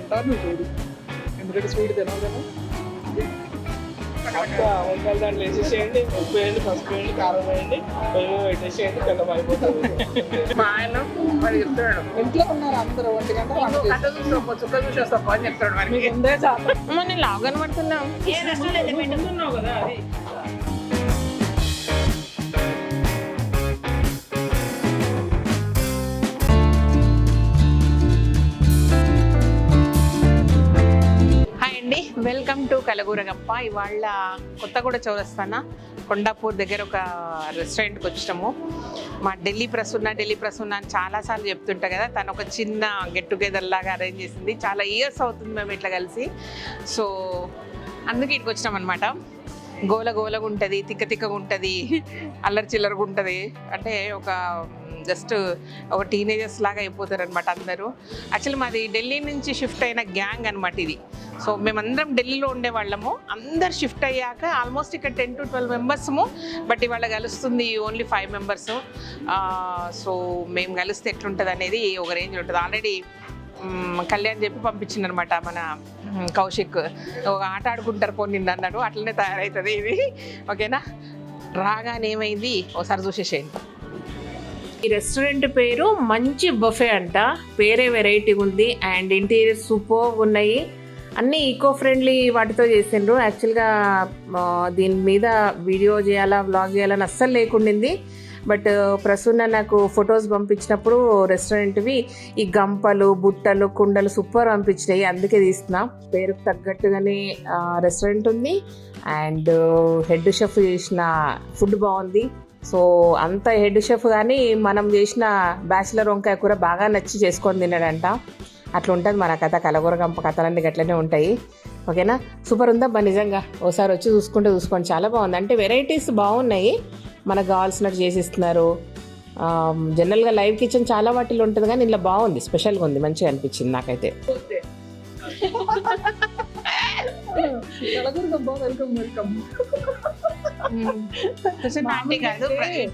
తింటాను నువ్వు చూడు, ఎందుకంటే స్వీట్ తినవు కదా. వంకాయలు దాంట్లో వేసేసేయండి, ఉప్పు వేయండి, పసుపు వేయండి, కారం వేయండి, పెట్టేసేయండి, పిల్లలు అయిపోతుంది. మా ఆయన మరి చెప్తాడు, ఇంట్లో ఉన్నారు అందరూ 1 గంట కథ చూస్తావు చుక్క చూసేస్తావు అని చెప్తాడు. మరి ఉందే చాలా నేను లావు కనబడుతున్నావు పెట్టుకున్నావు కదా. అది వెల్కమ్ టు కలగూరగంప. ఇవాళ కొత్తగూడ చౌరస్తాన కొండాపూర్ దగ్గర ఒక రెస్టారెంట్కి వచ్చినాము. మా ఢిల్లీ ప్రసూన అని చాలాసార్లు చెప్తుంటా కదా, తను ఒక చిన్న గెట్ టుగెదర్ లాగా అరేంజ్ చేసింది. చాలా ఇయర్స్ అవుతుంది మేము ఇట్లా కలిసి. సో అందుకే ఇక్కడికి వచ్చినాం అనమాట. గోలగా ఉంటుంది, తిక్కగా ఉంటుంది, అల్లరి చిల్లరగా ఉంటుంది. అంటే ఒక జస్ట్ ఒక టీనేజర్స్ లాగా అయిపోతారు అనమాట అందరూ. యాక్చువల్లీ మాది ఢిల్లీ నుంచి షిఫ్ట్ అయిన గ్యాంగ్ అనమాట ఇది. సో మేమందరం ఢిల్లీలో ఉండేవాళ్ళము, అందరు షిఫ్ట్ అయ్యాక ఆల్మోస్ట్ ఇక్కడ 10 to 12 మెంబర్స్ము. బట్ ఇవాళ కలుస్తుంది ఓన్లీ 5 మెంబర్స్. సో మేము కలిస్తే ఎట్లుంటుంది అనేది ఒక రేంజ్ ఉంటుంది. ఆల్రెడీ కళ్యాణ్ చెప్పి పంపించింది అనమాట మన కౌశిక్, ఒక ఆట ఆడుకుంటారు పోనీ అన్నాడు. అట్లనే తయారవుతుంది ఇది. ఓకేనా, రాగానే ఏమైంది ఒకసారి చూసేసేయండి. ఈ రెస్టారెంట్ పేరు మంచి బఫే అంట. పేరే వెరైటీ ఉంది అండ్ ఇంటీరియర్ సూపర్ ఉన్నాయి. అన్నీ ఈకో ఫ్రెండ్లీ వాటితో చేసిండ్రు. యాక్చువల్గా దీని మీద వీడియో చేయాలా వ్లాగ్ చేయాలని అస్సలు లేకుండింది. బట్ ప్రసూన నాకు ఫొటోస్ పంపించినప్పుడు రెస్టారెంట్వి ఈ గంపలు బుట్టలు కుండలు సూపర్ పంపించినాయి, అందుకే తీస్తున్నా. పేరుకు తగ్గట్టుగానే రెస్టారెంట్ ఉంది అండ్ హెడ్ షెఫ్ చేసిన ఫుడ్ బాగుంది. సో అంత హెడ్ షెఫ్ కానీ మనం చేసిన బ్యాచిలర్ వంకాయ కూర బాగా నచ్చి చేసుకొని తిన్నాడంట. అట్లా ఉంటుంది మన కథ. కలగూరగంప కథలన్నీ గట్లనే ఉంటాయి. ఓకేనా, సూపర్ ఉందా బా. నిజంగా ఒకసారి వచ్చి చూసుకోండి, చాలా బాగుంది. అంటే వెరైటీస్ బాగున్నాయి, మనకు కావాల్సినట్టు చేసిస్తున్నారు. జనరల్గా లైవ్ కిచెన్ చాలా వాటిలో ఉంటుంది కానీ ఇలా బాగుంది, స్పెషల్గా ఉంది, మంచిగా అనిపించింది నాకైతే.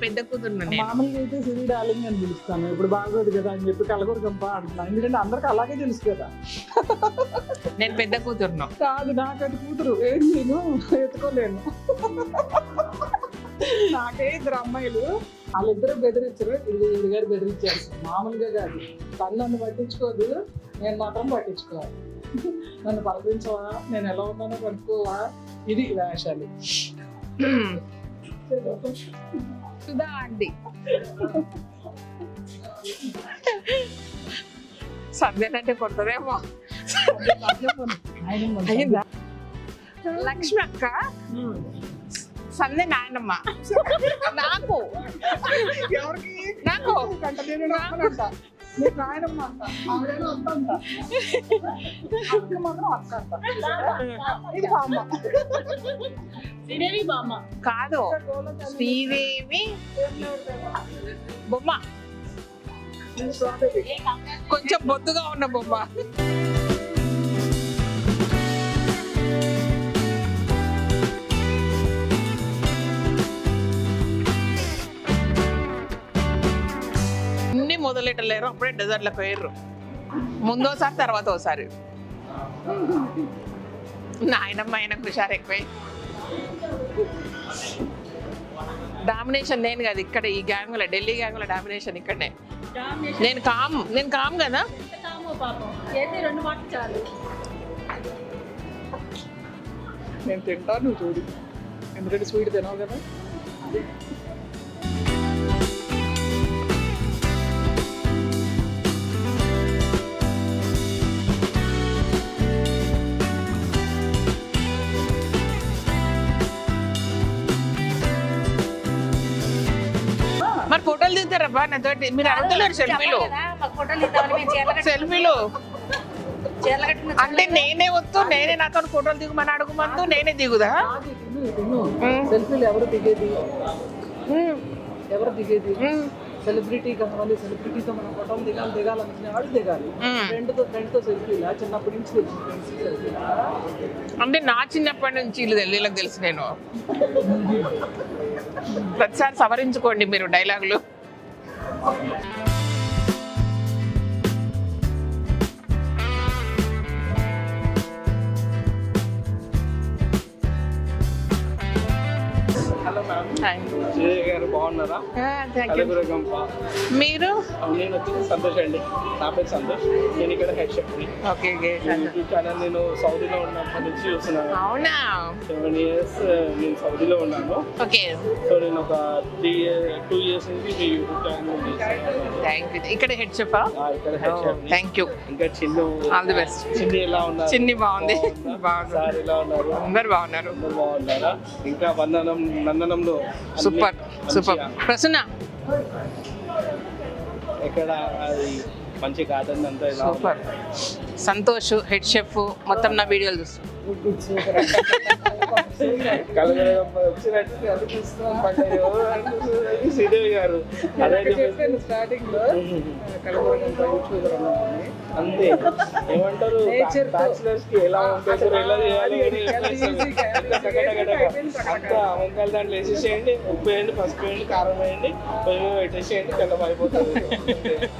పెద్ద కూతురు మామూలుగా అయితే సిరి డార్లింగ్ అని పిలుస్తాను. ఇప్పుడు బాగోదు కదా అని చెప్పి కలగూరగంప అంటున్నాను, ఎందుకంటే అందరికి అలాగే తెలుసు కదా. నేను పెద్ద కూతురును కాదు, నాకైతే కూతురు ఏం నేను ఎత్తుకోలేను. నాకే 2 అమ్మాయిలు, వాళ్ళిద్దరు బెదిరించారు. ఇది గారు బెదిరించారు మామూలుగా కాదు. తను నన్ను పట్టించుకోదు, నేను మాత్రం పట్టించుకోవాలి. నన్ను పలకరించవా, నేను ఎలా ఉన్నానో కనుక్కోవా, ఇది వేషాలు. సుధా ఆంటీ సంధ్యనంటే కొడుతుందేమో. లక్ష్మి అక్క, సంధ్య నాయనమ్మ. నాకు నాయనమ్మ అంట, ఆవిడేమో అత్త అంట, అక్క మాత్రం అక్క అంట. ఇది బామ్మ, శ్రీదేవి బామ్మ కాదు, శ్రీదేవి బొమ్మ, కొంచెం బొద్దుగా ఉన్న బొమ్మ. అన్ని మొదలెట్టలేరు, అప్పుడే డెజర్ట్లకు పోయారు. ముందోసారి తర్వాత ఒకసారి. నాయనమ్మ ఆయనకు హుషారు ఎక్కువై. డామినేషన్ నేను కదా ఇక్కడ, ఈ గ్యాంగ్లో, ఢిల్లీ గ్యాంగ్లో డామినేషన్ ఇక్కడనే. నేను కామ్ కదా. నేను తింటాను నువ్వు చూడు, ఎందుకంటే స్వీట్ తినవు కదా. మరి ఫోటోలు దిగుతారబ్బా నాతోటి, మీరు అడుగుతున్నారు సెల్ఫీలు. అంటే నేనే వస్తూ నేనే నాతో ఫోటోలు దిగుమని అడుగుమందు నేనే దిగుదా? సెల్ఫీలు ఎవరు దిగేది సెలబ్రిటీ కావాలి, సెలబ్రిటీతో మనం ఫోటోలు దిగాలనుకునే వాళ్ళు దిగాలి. ఫ్రెండ్తో సెల్ఫీలా చిన్నప్పటి నుంచి సెల్ఫీలా? అంటే నా చిన్నప్పటి నుంచి వీళ్ళకి తెలుసు. నేను ప్రతిసారి సవరించుకోండి మీరు డైలాగులు. శ్రీదేవి గారు బాగున్నారా? కలగురగంప. మీరు? నేను వచ్చి సంతోష్ అండి, నా పేరు సంతోష్. నేను ఇక్కడ head chef. Okay, YouTube channel నేను సౌదీలో ఉన్నప్పటి నుంచి చూస్తున్నాను. అవునా? 7 years నేను సౌదీలో ఉన్నాను. ఓకే. సో నేను ఒక 2 years నుంచి మీ యూట్యూబ్ ఛానల్ థ్యాంక్ యూ. ఇక్కడ హెడ్ షెఫా? ఇక్కడ హెడ్ షెఫ్. Thank you. ఇంకా చిన్ను, ఆల్ ది బెస్ట్. చిన్ని ఎలా ఉన్నారు? చిన్ని బాగుంది. సార్ ఎలా ఉన్నారు? అందరు బాగున్నారు. బాగున్నారా? ఇంకా నందనంలో సూపర్ సూపర్. ప్రసన్న ఎక్కడ అది మంచి గార్డెన్ అంతా సూపర్. సంతోష్ హెడ్ షెఫ్ మొత్తం నా వీడియోలు చూస్తాను. శ్రీదేవి గారు స్టార్టింగ్ లో అంతే ఏమంటారు, బ్యాచిలర్స్ కి ఎలా ఉంటుంది, ఎలా చేయాలి అంతా వంకాయలు దాంట్లో వేసేసేయండి, ఉప్పు వేయండి, పసుపు వేయండి, కారం వేయండి, పొయ్యి పెట్టేసేయండి, తెల్లం అయిపోతుంది.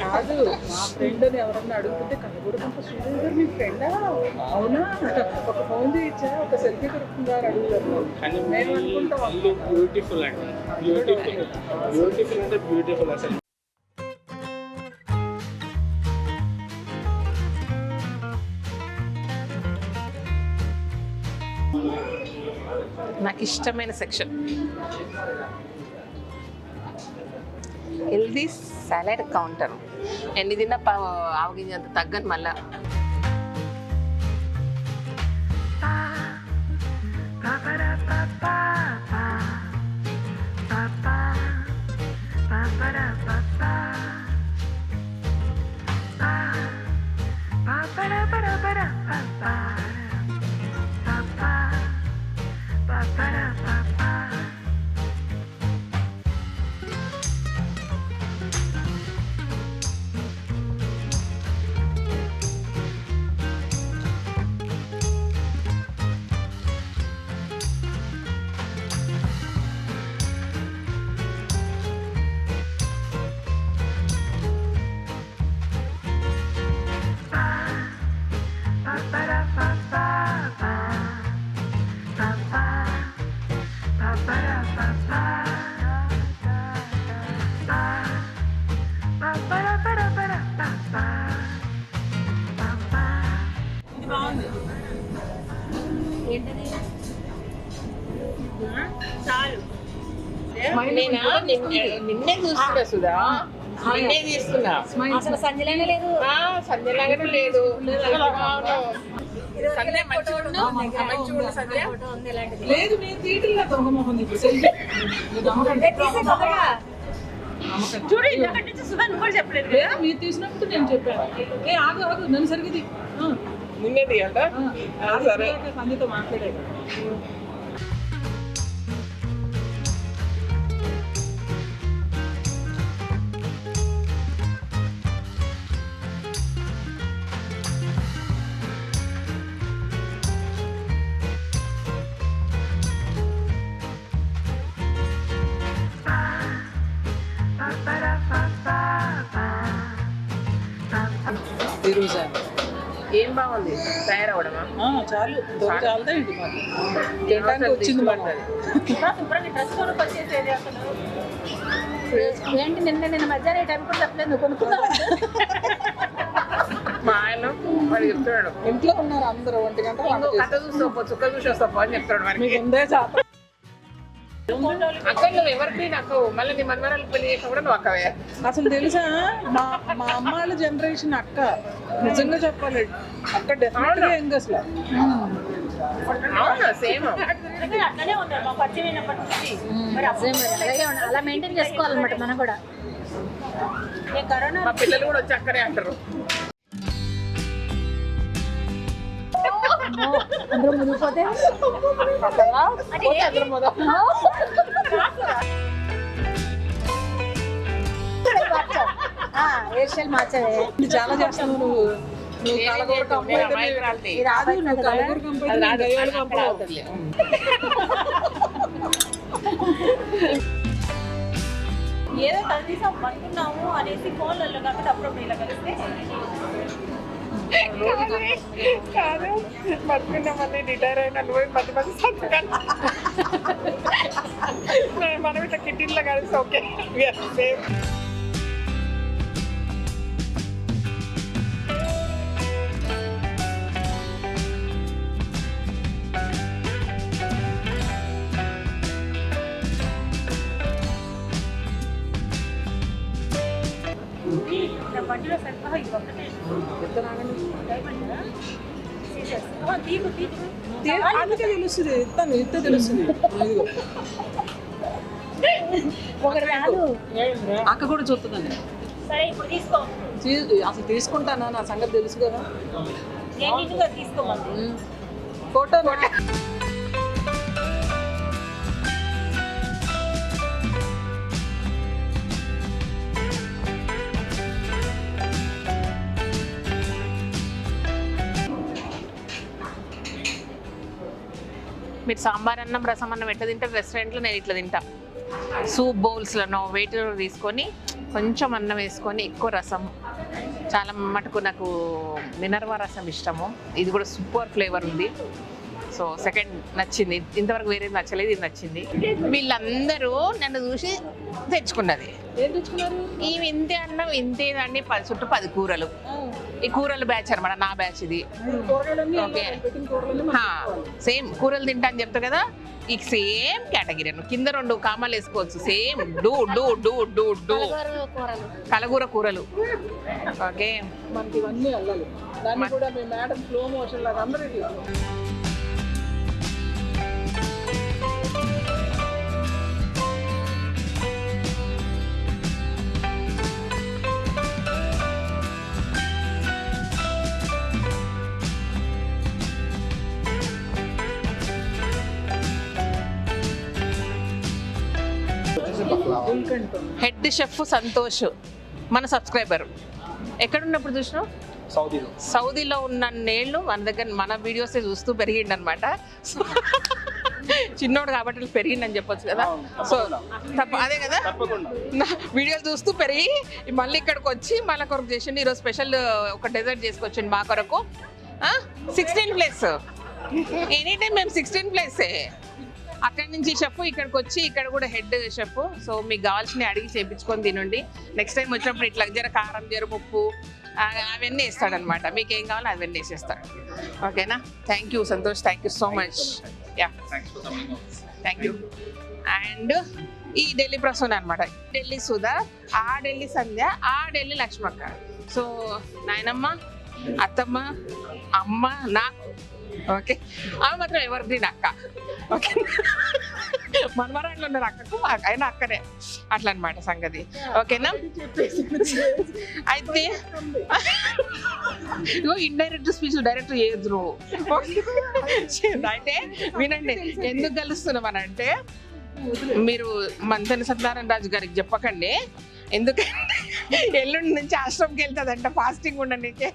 కాదు, మా ఫ్రెండ్ అని ఎవరన్నా అడుగుతుంటే కనబడుకుంటా శ్రీదేవి గారు మీ ఫ్రెండా? అవునా? ఒక ఫోన్ ఇచ్చా, ఒక సెల్ఫీ దొరుకుతుందా అని అడుగుతారు. కానీ బ్యూటిఫుల్ అండి, బ్యూటిఫుల్ అంటే బ్యూటిఫుల్ అసలు. నాకు ఇష్టమైన సెక్షన్ హెల్దీ సాలడ్ కౌంటర్. ఎన్ని తిన్నా ఆవగింజంత తగ్గని మళ్ళా. నిన్నే చూస్తున్నా సుధా, నిన్నే తీస్తున్నా. అసలు సంజలానే లేదు, సంధ్యలాగానే లేదు. లేదు నేను తీయట్లేదు దొంగ మొహం చూడు. ఇంతకంటే నుంచి సుధా నువ్వు కూడా చెప్పలేదు. లేదు మీరు తీసినప్పుడు నేను చెప్పాను. ఆగు ఆగు, నన్ను సరిగ్గా నిన్నే తీయాలా? సరే, సంధ్యతో మాట్లాడాను. ఈరోజా ఏం బాగుంది తయారవడమా? చాలు చాలుదా ఏంటి మాకు తినడానికి వచ్చింది మాట. డ్రెస్ కొనుక్కొచ్చేసేది అసలు ఏంటి? నిన్న మధ్యాహ్నం టైం కూడా చెప్పలేదు, నువ్వు కొనుక్కున్నావు. మా ఆయన వాడు చెప్తున్నాడు, ఇంట్లో ఉన్నారు అందరూ 1 గంట కథ చూస్తావు, చుక్క చూసి వస్తావు అని చెప్తాడు. మరి మీకు ఉందే శాతం. అక్క నువ్వు ఎవరికి నాకు మళ్ళీ నీ మనవరాలు పెళ్లి చేసినా కూడా నువ్వు అక్కవే. అసలు తెలుసా, మా అమ్మాళ్ళ జనరేషన్ అక్క, నిజంగా చెప్పాలి అక్క డెఫినెట్గా యంగ్ అసలు. అవునా? సేమ్ అట్లనే ఉంటారు మా పరిచయం అయినప్పటి నుంచి. మరి అలాగే అలా మెయింటైన్ చేసుకోవాలన్నమాట మనం కూడా. కరోనా మా పిల్లలు కూడా వచ్చి అక్కడే అంటారు. అందరూ మునిగిపోతే హెయిర్ స్టైల్ మార్చవే. చాలా చేస్తావు నువ్వు. కలగూర ఏదో కనీసం పట్టుకున్నాము అనేసి ఫోన్లలో కాబట్టి అప్పుడప్పుడు ఇలా కలిస్తే కాదు పట్టుకున్నామని రిటైర్ అయిన మధ్య మధ్య మనం ఇట్లా కిటిన్లో కలిసి ఓకే సేమ్. బండిలో సరిగ్గా ఇది ఒకటే తీకు తీకు అందుకే తెలుస్తుంది, ఇస్తే తెలుస్తుంది. ఇదిగో. ఒకటి రాదు. అక్క కూడా చూస్తుందండి. సరే ఇప్పుడు తీసుకో. అసలు తీసుకుంటానా, నా సంగతి తెలుసు కదా. నేను నీట్గా తీసుకోమంది. ఫోటో మీరు సాంబార్ అన్నం రసం అన్నం ఎట్లా తింటారు రెస్టారెంట్లో, నేను ఇట్లా తింటా. సూప్ బౌల్స్లో వెయిటర్ తీసుకొని కొంచెం అన్నం వేసుకొని ఎక్కువ రసం, చాలా మటుకు నాకు మినర్వా రసం ఇష్టము. ఇది కూడా సూపర్ ఫ్లేవర్ ఉంది. సో సెకండ్ నచ్చింది, ఇంతవరకు వేరే నచ్చలేదు, ఇది నచ్చింది. వీళ్ళందరూ నన్ను చూసి తెచ్చుకున్నది. ఏం తెచ్చుకున్నారు? ఇవి ఇంతే అన్నం ఇంతే అండి, 10 కూరలు. ఈ కూరలు బ్యాచ్ అనమాట, నా బ్యాచ్ ఇది. ఓకే, సేమ్ కూరలు తింటా అని చెప్తా కదా, ఈ సేమ్ కేటగిరీ అన్న కింద 2 కామాలు వేసుకోవచ్చు. సేమ్ డూ డూ డూ డూ డూ కలగూర కూరలు. ఓకే, మనకి ఇవన్నీ వెళ్ళాలి. దాన్ని కూడా మీ మేడం స్లో మోషన్ లాగా అందరూ హెడ్ షెఫ్ సంతోష్ మన సబ్స్క్రైబర్. ఎక్కడున్నప్పుడు చూసినావు? సౌదీలో ఉన్న నేళ్ళు మన దగ్గర మన వీడియోసే చూస్తూ పెరిగిండు అనమాట. చిన్నోడు కాబట్టి పెరిగిండని చెప్పొచ్చు కదా. సో అదే కదా, వీడియోలు చూస్తూ పెరిగి మళ్ళీ ఇక్కడికి వచ్చి మళ్ళీ కొరకు చేసిండు. ఈరోజు స్పెషల్ ఒక డెజర్ట్ చేసుకొచ్చిండు మా కొరకు. 16 ప్లేస్ ఎనీ టైం మేము 16 ప్లేసే. అక్కడి నుంచి షెఫ్ ఇక్కడికి వచ్చి ఇక్కడ కూడా హెడ్ షెఫ్. సో మీకు కావాల్సినవి అడిగి చేయించుకొని తినండి. నెక్స్ట్ టైం వచ్చినప్పుడు ఇట్లా జర కారం, జర ఉప్పు అవన్నీ వేస్తాడనమాట. మీకు ఏం కావాలో అవన్నీ వేసేస్తాడు. ఓకేనా? Thank you Santosh, thank you so much. Yeah, thank you. And ఈ ఢిల్లీ ప్రసూన అనమాట, ఢిల్లీ సుధా, ఆ ఢిల్లీ సంధ్య, ఆ ఢిల్లీ లక్ష్మక్క. సో నాయనమ్మ, అత్తమ్మ, అమ్మ, నాకు. ఓకే, ఆమె మాత్రం ఎవరిది అక్క. ఓకే, మనమరాళ్ళు ఉన్నారు అక్కకు, అయినా అక్కనే అట్లా అనమాట సంగతి. ఓకేనా? అయితే ఇండైరెక్ట్ స్పీచ్ డైరెక్ట్ చేయొద్దు. అయితే వినండి, ఎందుకు కలుస్తున్నాం అని అంటే, మీరు మంతెన సత్యనారాయణ రాజు గారికి చెప్పకండి. ఎందుకంటే ఎల్లుండి నుంచి ఆశ్రమంకి వెళ్తుందంట ఫాస్టింగ్ ఉండడానికి.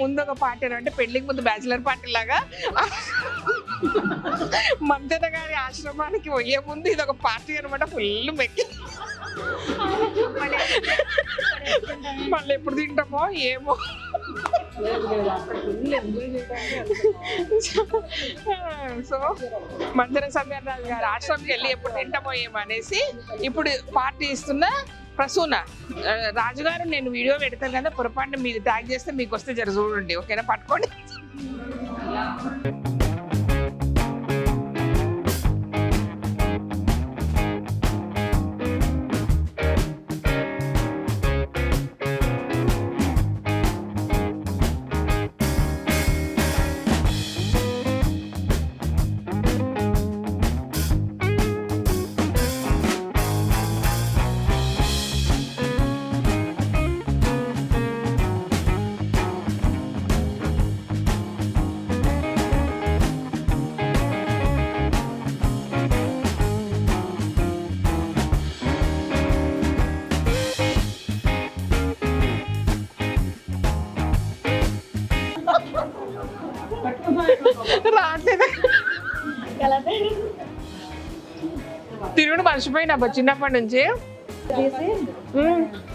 ముందు ఒక పార్టీ అంటే పెళ్లికి ముందు బ్యాచిలర్ పార్టీ లాగా మంతెన గారి ఆశ్రమానికి పోయే ముందు ఇది ఒక పార్టీ అనమాట. ఫుల్ మెక్కి మళ్ళీ ఎప్పుడు తింటామో ఏమో. సో మంతెన సత్యనారాయణ గారి ఆశ్రమంకి వెళ్ళి ఎప్పుడు తింటామో ఏమో అనేసి ఇప్పుడు పార్టీ ఇస్తున్న ప్రసూన రాజుగారు. నేను వీడియో పెడతాను కదా, పొరపాటున మీరు ట్యాగ్ చేస్తే మీకు వస్తే జర చూడండి. ఓకేనా? పట్టుకోండి. రావట్లేదు, తిరుగుడు మర్చిపోయినా చిన్నప్పటి నుంచి.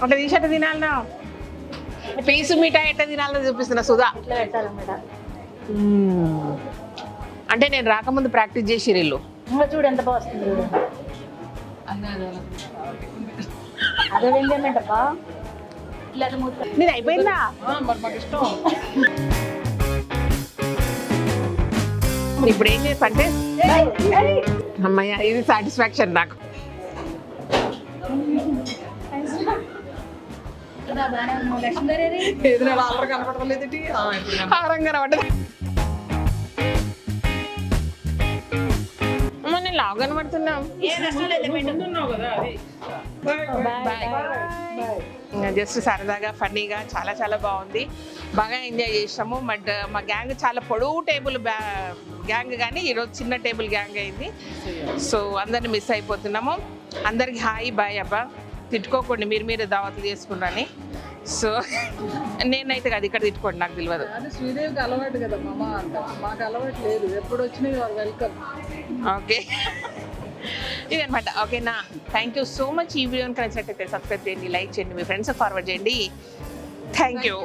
అట్లా తీసి అట్లా తినాలన్నా, పీసు మిఠాయి ఎట్లా తినాలని చూపిస్తున్నా సుధా. అంటే నేను రాకముందు ప్రాక్టీస్ చేసి ఇల్లు ఇంకా చూడు ఎంత బాగుంది చూడు. అన్నీ అదే అదే ఎంజాయ్మెంట్ అబ్బా. ఇలా మూత నేను అయిపోయిందా? మరి మాకు ఇష్టం. ఇప్పుడు ఏం చేస్తా అంటే అమ్మయ్య ఇది సాటిస్ఫాక్షన్ నాకు. బాగానే ఉన్నావు లక్ష్మీగారి. ఏది నేను ఆల్రెడీ కనపడలేదు ఏంటి? ఇప్పుడు ఆరంగా పడ్డది. నేను లావు కనబడుతున్నాం. జస్ట్ సరదాగా ఫన్నీగా చాలా చాలా బాగుంది. బాగా ఎంజాయ్ చేసాము. బట్ మా గ్యాంగ్ చాలా పొడవు టేబుల్ గ్యాంగ్ కానీ ఈరోజు చిన్న టేబుల్ గ్యాంగ్ అయింది. సో అందరిని మిస్ అయిపోతున్నాము. అందరికి హాయ్ బాయ్ అబ్బా. తిట్టుకోకండి, మీరు దావతులు చేసుకున్నారని. సో నేనైతే కాదు, ఇక్కడ తిట్టుకోండి, నాకు తెలియదు. అది శ్రీదేవికి అలవాటు కదా మామ అంట, మాకు అలవాటు లేదు. ఎప్పుడు వచ్చినాయి వారు వెల్కమ్. ఓకే ఇదనమాట. ఓకేనా, థ్యాంక్ యూ సో మచ్. ఈ వీడియోని నచ్చినట్లయితే సబ్స్క్రైబ్ చేయండి, లైక్ చేయండి, మీ ఫ్రెండ్స్ ఫార్వర్డ్ చేయండి. Thank you.